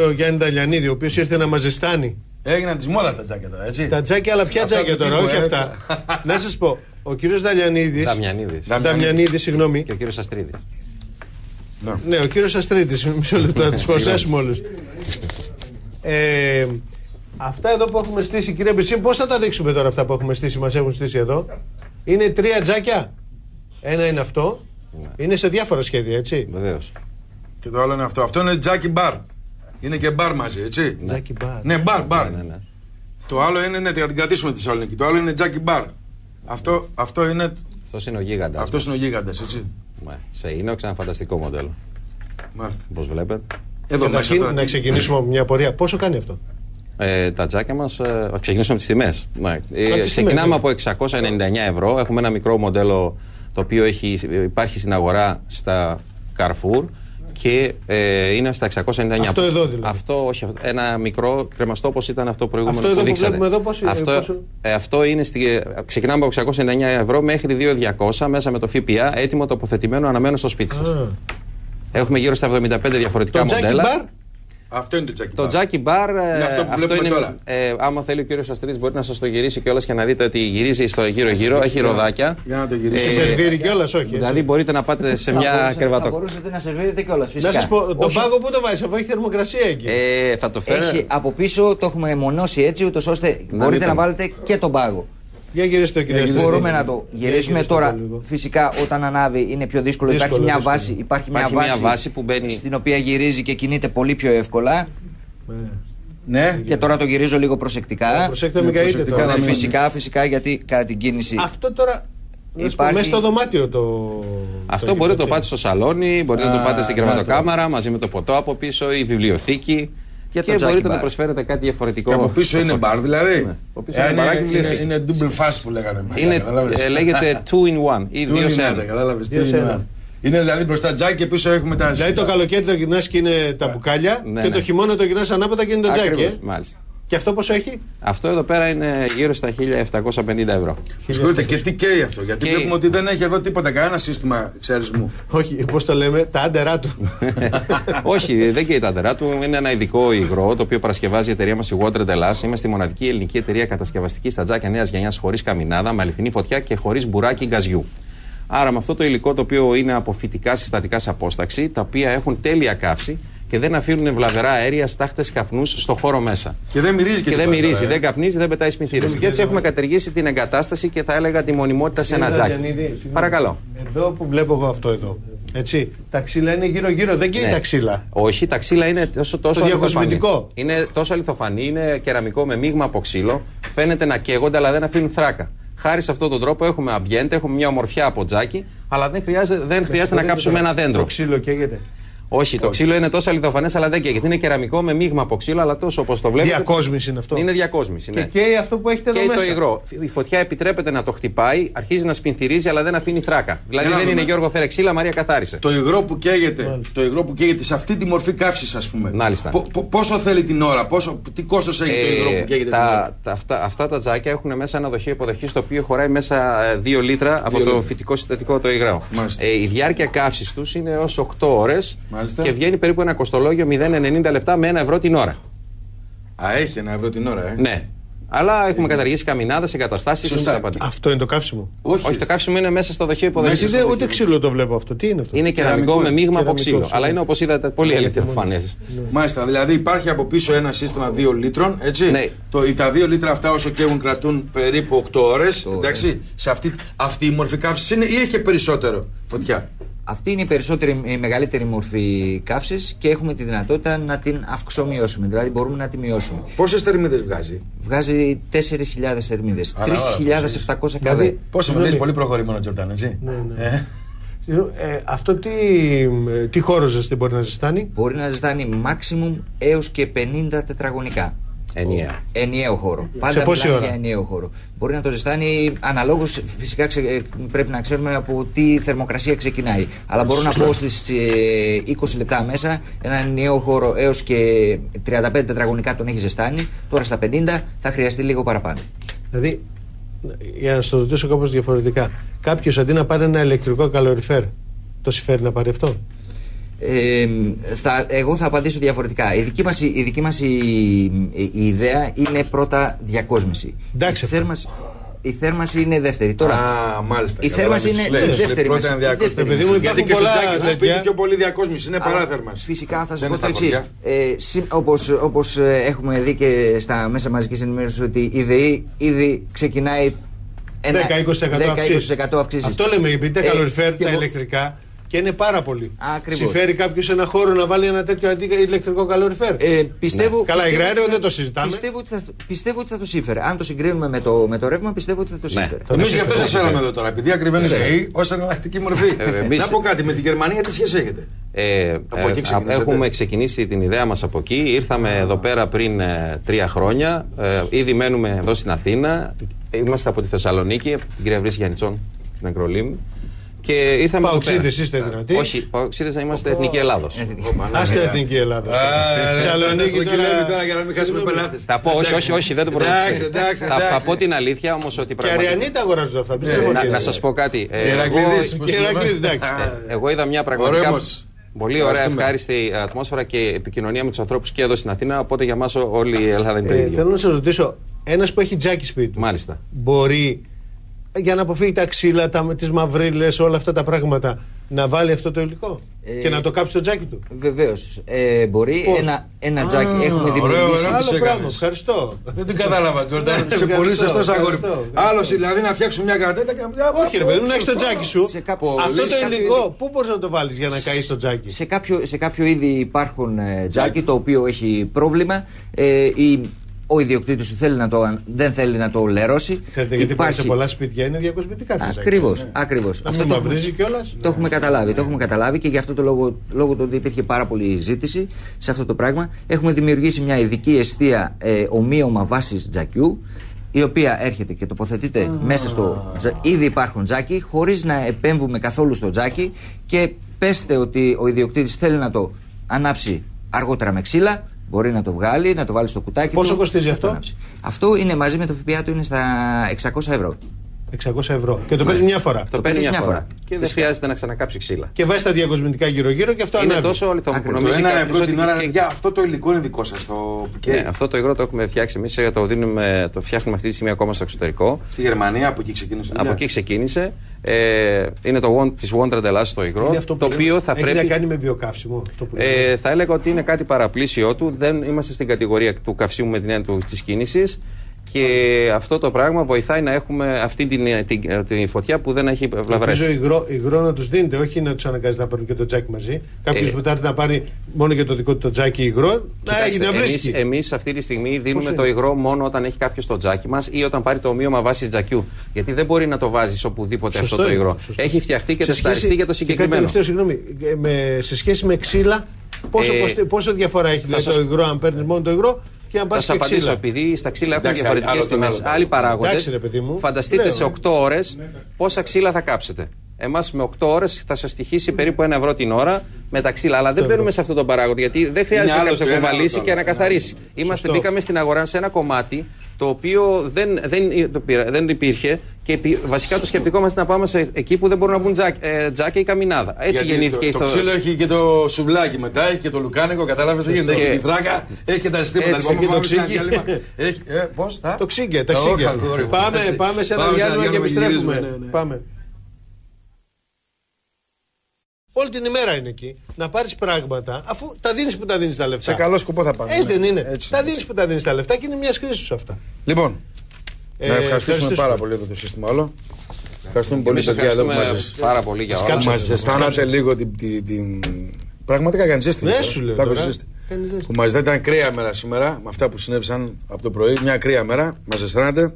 Ο Γιάννη Ταλιανίδη, ο οποίος ήρθε να μας ζεστάνει. Έγιναν της μόδας τα τζάκια τώρα, έτσι. Τα τζάκια, αλλά ποια τζάκια τώρα, όχι αυτά. Να σας πω, ο κύριος Δαμιανίδης, συγγνώμη. Και ο κύριος Αστρίδης. Ναι, ο κύριος Αστρίδης, μισό λεπτό, θα τους προσθέσουμε όλους. Αυτά εδώ που έχουμε στήσει, κύριε Μπεσίμ, πώς θα τα δείξουμε τώρα αυτά που έχουμε στήσει, μας έχουν στήσει εδώ? Είναι 3 τζάκια. Ένα είναι αυτό. Είναι σε διάφορα σχέδια, έτσι. Βεβαίως. Και το άλλο είναι αυτό. Αυτό είναι τζάκι μπαρ. Είναι και μπαρ μαζί, έτσι. Τζάκι μπαρ. Ναι, μπαρ. Ναι. Το άλλο είναι, ναι, θα την κρατήσουμε τη Θεσσαλονίκη. Το άλλο είναι τζάκι μπαρ. Αυτό είναι. Αυτός είναι ο γίγαντας. Αυτός είναι ο γίγαντας, έτσι. Σε inox, ένα φανταστικό μοντέλο. Μάλιστα. Όπως βλέπετε. Εδώ μέσα τώρα. Να ξεκινήσουμε από μια πορεία. Πόσο κάνει αυτό? Τα τζάκια μας, ξεκινήσουμε από τις τιμές. Ξεκινάμε από 699 ευρώ. Έχουμε ένα μικρό μοντέλο το οποίο υπάρχει στην αγορά στα Carrefour και είναι στα 699. Αυτό εδώ δηλαδή? Αυτό, όχι, ένα μικρό κρεμαστό όπως ήταν αυτό προηγούμενο αυτό που δείξατε. Εδώ πόσο... Αυτό είναι ξεκινάμε από 699 ευρώ μέχρι 2.200 μέσα με το ΦΠΑ, έτοιμο τοποθετημένο, αναμένο στο σπίτι σας. Έχουμε γύρω στα 75 διαφορετικά μοντέλα. Αυτό είναι το τζάκι μπαρ. Το τζάκι μπαρ. Είναι αυτό που βλέπουμε τώρα. Άμα θέλει ο κύριος Αστρίδης μπορεί να σας το γυρίσει κιόλας και να δείτε ότι γυρίζει στο γύρω-γύρω. Έχει ροδάκια. Για να το γυρίσει. Σε σερβίρει κιόλας, όχι. Δηλαδή μπορείτε να πάτε σε μια κρεβατό. Θα μπορούσατε να σερβίρετε κιόλας, φυσικά. Να σας πω, τον πάγο πού το βάζεις, αφού έχει θερμοκρασία εκεί? Θα το φέρω. Έχει από πίσω, το έχουμε μονώσει έτσι, ούτως ώστε μπορείτε να βάλετε και τον πάγο. Για γυρίστε το, κύριε. Μπορούμε να το γυρίσουμε τώρα. Φυσικά, όταν ανάβει είναι πιο δύσκολο. Υπάρχει μια βάση που μπαίνει, στην οποία γυρίζει και κινείται πολύ πιο εύκολα. Ναι. Και τώρα το γυρίζω λίγο προσεκτικά. Προσέξτε, μην καείτε τώρα. Φυσικά, γιατί κατά την κίνηση. Αυτό τώρα. Μέσα στο δωμάτιο αυτό μπορείτε να το πάτε στο σαλόνι, μπορείτε να το πάτε στην κρεβατοκάμαρα μαζί με το ποτό από πίσω, η βιβλιοθήκη. Και μπορείτε να προσφέρετε κάτι διαφορετικό. Και από πίσω είναι μπαρ, δηλαδή. Είναι double fast που λέγανε. Λέγεται 2 in 1 ή 2 σε 1. Είναι δηλαδή μπροστά τζάκι και πίσω έχουμε τα. Δηλαδή το καλοκαίρι το γυρνάς και είναι τα μπουκάλια και το χειμώνα το γυρνάς ανάποδα και είναι το τζάκι. Μάλιστα. Και αυτό πόσο έχει? Αυτό εδώ πέρα είναι γύρω στα 1.750 ευρώ. Συγχωρείτε, και τι καίει αυτό? Γιατί βλέπουμε ότι δεν έχει εδώ τίποτα, κανένα σύστημα εξαιρεσμού. Όχι, πώς το λέμε, τα άντερά του. Όχι, δεν καίει τα άντερά του. Είναι ένα ειδικό υγρό το οποίο παρασκευάζει η εταιρεία μας η Water Delas. Είμαστε η μοναδική ελληνική εταιρεία κατασκευαστική στα τζάκια νέας γενιάς χωρίς καμινάδα, με αληθινή φωτιά και χωρίς μπουράκι γκαζιού. Άρα με αυτό το υλικό το οποίο είναι από φυτικά συστατικά σε απόσταξη, τα οποία έχουν τέλεια καύση και δεν αφήνουν βλαβερά αέρια, στάχτες, καπνούς στο χώρο μέσα. Και δεν μυρίζει και δεν μυρίζει, δεν καπνίζει, δεν πετάει σπινθήρες. Και έτσι έχουμε κατεργήσει την εγκατάσταση και θα έλεγα τη μονιμότητα σε ένα τζάκι. Παρακαλώ. Εδώ που βλέπω εγώ αυτό εδώ. Έτσι. Τα ξύλα είναι γύρω-γύρω, δεν καίει τα ξύλα. Όχι, τα ξύλα είναι τόσο αλιθοφανή. Είναι τόσο αλιθοφανή, είναι κεραμικό με μείγμα από ξύλο. Φαίνεται να καίγονται, αλλά δεν αφήνουν θράκα. Χάρη σε αυτόν τον τρόπο έχουμε αμπιέντε, έχουμε μια ομορφιά από τζάκι, αλλά δεν χρειάζεται να κάψουμε ένα δέντρο. Το ξύλο καίγεται? Όχι, το ξύλο είναι τόσο αληθοφανές, αλλά δεν καίγεται. Είναι κεραμικό με μείγμα από ξύλο, αλλά τόσο όπως το βλέπετε. Διακόσμηση είναι αυτό. Είναι διακόσμηση. Και καίει αυτό που έχετε εδώ μέσα. Και το υγρό. Η φωτιά επιτρέπεται να το χτυπάει, αρχίζει να σπινθυρίζει, αλλά δεν αφήνει θράκα. Δηλαδή δεν είναι Γιώργο φέρε ξύλα, Μαρία καθάρισε. Το υγρό που καίγεται σε αυτή τη μορφή καύσης, ας πούμε. Μάλιστα. Πόσο θέλει την ώρα, τι κόστος έχει το υγρό που καίγεται την ώρα? Αυτά τα τζάκια έχουν μέσα ένα δοχείο υποδοχής το οποίο χωράει μέσα 2 λίτρα από το φυτικό συστατικό το υγρό. Η διάρκεια καύσης τους είναι έως 8 ώρες. Και βγαίνει περίπου ένα κοστολόγιο 0,90 λεπτά με 1 ευρώ την ώρα. Έχει 1 ευρώ την ώρα, Ναι. Αλλά έχουμε καταργήσει καμινάδες, εγκαταστάσεις. Αυτό είναι το καύσιμο? Όχι, το καύσιμο είναι μέσα στο δοχείο υποδοχής. Ούτε ξύλο το βλέπω αυτό. Τι είναι αυτό? Είναι κεραμικό με μείγμα από ξύλο. Αλλά είναι όπως είδατε πολύ αληθοφανές. Μάλιστα, δηλαδή υπάρχει από πίσω ένα σύστημα 2 λίτρων. Έτσι. Ναι. Τα 2 λίτρα αυτά όσο καίγουν κρατούν περίπου 8 ώρες. Εντάξει. Σε αυτή η μορφή καύσης είναι ή έχει και περισσότερο φωτιά? Αυτή είναι η μεγαλύτερη μορφή καύσης και έχουμε τη δυνατότητα να την αυξομειώσουμε. Δηλαδή μπορούμε να τη μειώσουμε. Πόσες θερμίδες βγάζει? Βγάζει 4.000 θερμίδες. 3.700 καβέ. Πόσο με λες, πολύ προχωρημένο Τζορτάν, έτσι. Ναι. Αυτό τι χώρο ζεστή μπορεί να ζεστάνει? Μπορεί να ζεστάνει maximum έως και 50 τετραγωνικά. Ενιαίο χώρο. Σε πόση ώρα? Για ενιαίο χώρο. Μπορεί να το ζεστάνει αναλόγως, φυσικά πρέπει να ξέρουμε από τι θερμοκρασία ξεκινάει. Αλλά μπορώ να πω στις 20 λεπτά μέσα ένα ενιαίο χώρο έως και 35 τετραγωνικά τον έχει ζεστάνει. Τώρα στα 50 θα χρειαστεί λίγο παραπάνω. Δηλαδή, για να το ρωτήσω κάπως διαφορετικά, κάποιος αντί να πάρει ένα ηλεκτρικό καλοριφέρ, το συμφέρει να πάρει αυτό? Εγώ θα απαντήσω διαφορετικά. Η δική μας η ιδέα είναι πρώτα διακόσμηση. Εντάξει, η θέρμανση είναι δεύτερη. Τώρα, μάλιστα. Η θέρμανση είναι δεύτερη. Γιατί και στο τζάκι στο σπίτι πιο πολύ διακόσμηση, είναι παρά θέρμανση. Φυσικά θα σας πω το εξής. Όπως έχουμε δει και στα μέσα μαζικής ενημέρωσης, ότι η ΔΕΗ ήδη ξεκινάει 10-20% αυξήσεις. Αυτό λέμε, επειδή τα καλοριφέρ, τα ηλεκτρικά. Και είναι πάρα πολύ. Συμφέρει κάποιος ένα χώρο να βάλει ένα τέτοιο ηλεκτρικό καλοριφέρ. Καλά, υγραέριο δεν το συζητάμε. Πιστεύω ότι θα το σύμφερε. Αν το συγκρίνουμε με το ρεύμα, πιστεύω ότι θα το σύμφερε. Εμείς γι' αυτό σας φέραμε εδώ τώρα. Επειδή ακριβένει η ΔΕΗ ως εναλλακτική μορφή. Να πω κάτι, με τη Γερμανία τι σχέση έχετε? Έχουμε ξεκινήσει την ιδέα μας από εκεί. Ήρθαμε εδώ πέρα πριν 3 χρόνια. Ήδη μένουμε εδώ στην Αθήνα. Είμαστε από τη Θεσσαλονίκη, την κυρία Βρύση Γιαννιτσών, στην Ακρολίμνη. Παοξίδες είστε δυνατοί? Όχι, παοξίδες να είμαστε Εθνική Ελλάδος. Άστε Εθνική Ελλάδος. Θεσσαλονίκη τώρα για να μην χάσουμε πελάτες. Θα πω, όχι, δεν το προτείνω. Θα πω την αλήθεια όμως ότι πραγματικά. Και αριανοί τα αγοράζουν αυτά. Να σας πω κάτι. Εγώ είδα μια πραγματικά πολύ ωραία, ευχάριστη ατμόσφαιρα και επικοινωνία με τους ανθρώπους και εδώ στην Αθήνα. Οπότε για μας όλη η Ελλάδα είναι το ίδιο. Θέλω να σας ρωτήσω, ένας που έχει τζάκι σπίτι του, μάλιστα, μπορεί, για να αποφύγει τα ξύλα, τις μαυρίλες, όλα αυτά τα πράγματα, να βάλει αυτό το υλικό και να το κάψει το τζάκι του? Βεβαίως. Μπορεί. Ένα τζάκι έχουμε δημιουργήσει. Άλλο πράγμα. Ευχαριστώ. Δεν την κατάλαβα. Σε πολύ σωστός αγόρι. Άλλο δηλαδή να φτιάξουν μια κατέτα και να. Όχι, ρε παιδί μου, να έχει το τζάκι σου. Αυτό το υλικό, πού μπορείς να το βάλεις για να καείς το τζάκι? Σε κάποιο είδη υπάρχουν τζάκι το οποίο έχει πρόβλημα. Ο ιδιοκτήτης του δεν θέλει να το λερώσει. Ξέρετε, γιατί σε πολλά σπίτια είναι διακοσμητικά. Ακριβώς. Αυτό το μαυρίζει κιόλας. Το έχουμε καταλάβει και γι' αυτό το λόγο του ότι υπήρχε πάρα πολλή ζήτηση σε αυτό το πράγμα. Έχουμε δημιουργήσει μια ειδική εστία ομοίωμα βάσης τζακιού, η οποία έρχεται και τοποθετείται μέσα στο. Ήδη υπάρχουν τζάκι, χωρίς να επέμβουμε καθόλου στο τζάκι, και πέστε ότι ο ιδιοκτήτης θέλει να το ανάψει αργότερα με ξύλα. Μπορεί να το βγάλει, να το βάλει στο κουτάκι. Πόσο κοστίζει αυτό? Αυτό είναι μαζί με το ΦΠΑ του, είναι στα 600 ευρώ. 600 ευρώ. Και το παίρνει μια φορά. Το παίρνει μια φορά. Και δεν χρειάζεται να ξανακάψει ξύλα. Και βάζει τα διακοσμητικά γύρω-γύρω και αυτό ανέβει. Είναι τόσο νομίζω ένα ευρώ την ώρα. Για αυτό το υλικό είναι δικό σας. Ναι, αυτό το υγρό το έχουμε φτιάξει εμείς. Το φτιάχνουμε αυτή τη στιγμή ακόμα στο εξωτερικό. Στη Γερμανία, από εκεί ξεκίνησε. Από εκεί ξεκίνησε. Είναι της Wonder Ελλάς το υγρό. Το οποίο θα πρέπει. Έχει να κάνει με βιοκαύσιμο. Θα έλεγα ότι είναι κάτι παραπλήσιο του. Δεν είμαστε στην κατηγορία του καυσίμου με την έννοια της κίνησης. Και αυτό το πράγμα βοηθάει να έχουμε αυτή την φωτιά που δεν έχει βλαβρές. Ελπίζω υγρό να τους δίνετε, όχι να τους αναγκάζει να πάρουν και το τζάκι μαζί. Κάποιος που θα έρθει να πάρει μόνο για το δικό του το τζάκι υγρό, να βρίσκει. Εμείς αυτή τη στιγμή δίνουμε το υγρό μόνο όταν έχει κάποιος το τζάκι μας ή όταν πάρει το ομοίωμα βάσης τζακιού. Γιατί δεν μπορεί να το βάζεις οπουδήποτε αυτό το υγρό. Έχει φτιαχτεί και τεσταριστεί για το συγκεκριμένο. Συγγνώμη, σε σχέση με ξύλα, πόσο διαφορά έχει το υγρό, αν παίρνει μόνο το υγρό? Θα σας απαντήσω, επειδή στα ξύλα έχουν διαφορετικές τιμές. Άλλοι παράγοντες. Φανταστείτε σε 8 ώρες πόσα ξύλα θα κάψετε. Εμάς με 8 ώρες θα σας στοιχήσει περίπου 1 ευρώ την ώρα με τα ξύλα. Αλλά δεν μπαίνουμε σε αυτό τον παράγοντα, γιατί δεν χρειάζεται κάποιος να κουβαλήσει και να καθαρίσει. Μπήκαμε στην αγορά σε ένα κομμάτι το οποίο δεν υπήρχε. Και βασικά το σκεπτικό μας είναι να πάμε εκεί που δεν μπορούν να μπουν τζάκια ή καμινάδα. Έτσι γεννήθηκε. Το ξύλο έχει και το σουβλάκι μετά, έχει και το λουκάνικο, κατάλαβες τι γίνεται. Έχει τη φράκα, έχει και τα συστήματα. Το ξύγκε, τα ξύγκε. Πάμε σε ένα διάλειμμα και επιστρέφουμε. Πάμε. Όλη την ημέρα είναι εκεί. Να πάρεις πράγματα, αφού τα δίνεις που τα δίνεις τα λεφτά. Σε καλό σκοπό θα πάμε. Έτσι δεν είναι. Τα δίνεις που τα δίνεις τα λεφτά και είναι μια κρίση σου αυτά. Λοιπόν, να ευχαριστήσουμε πάρα πολύ εδώ το σύστημα όλο. Ευχαριστούμε πολύ το διάλογο που μας πάρα πολύ για όλα. Μας αισθάνατε λίγο την. Πραγματικά κάνει ζέστη. Ναι, σου λέω. Που μας δεν ήταν κρύα μέρα σήμερα, με αυτά που συνέβησαν από το πρωί. Μια κρύα μέρα. Μας αισθάνατε.